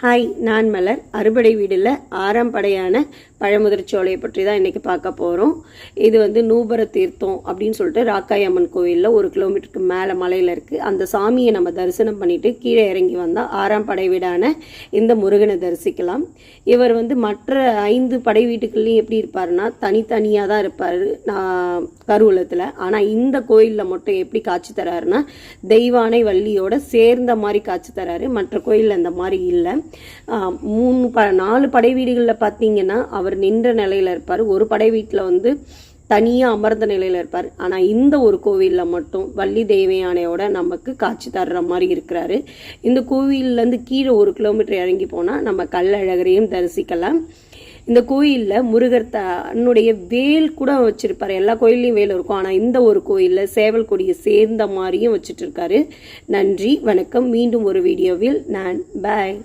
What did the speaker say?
Hi, நான் மலர். அறுபடை வீடில் 6ஆம் படையான பழமுதிர்ச்சோலையை பற்றி தான் இன்றைக்கி பார்க்க போகிறோம். இது நூபர தீர்த்தம் அப்படின்னு சொல்லிட்டு ராக்காய் அம்மன் கோவிலில் 1 கிலோமீட்டருக்கு மேலே மலையில் இருக்குது. அந்த சாமியை நம்ம தரிசனம் பண்ணிவிட்டு கீழே இறங்கி வந்தால் 6ஆம் படை வீடான இந்த முருகனை தரிசிக்கலாம். இவர் மற்ற 5 படை வீட்டுகள்லையும் எப்படி இருப்பார்னா தனித்தனியாக தான் இருப்பார் கருவூலத்தில். ஆனால் இந்த கோயிலில் மட்டும் எப்படி காட்சி தராருன்னா தெய்வானை வள்ளியோட சேர்ந்த மாதிரி காட்சி தராரு. மற்ற கோயிலில் இந்த மாதிரி இல்லை. 4 படை வீடுகளில் பார்த்தீங்கன்னா அவர் நின்ற நிலையில் இருப்பார். ஒரு படை வீட்டில் தனியாக அமர்ந்த நிலையில் இருப்பார். ஆனால் இந்த ஒரு கோவிலில் மட்டும் வள்ளி தெய்வயானையோட நமக்கு காட்சி தர்ற மாதிரி இருக்கிறாரு. இந்த கோவிலேருந்து கீழே 1 கிலோமீட்டர் இறங்கி போனால் நம்ம கள்ளழகரையும் தரிசிக்கலாம். இந்த கோயிலில் முருகர் தன்னுடைய வேல் கூட வச்சிருப்பார். எல்லா கோயில்லையும் வேல் இருக்கும், ஆனால் இந்த ஒரு கோயிலில் சேவல் கொடியை சேர்ந்த மாதிரியும் வச்சுட்டு இருக்காரு. நன்றி, வணக்கம். மீண்டும் ஒரு வீடியோவில் நான் பாய்.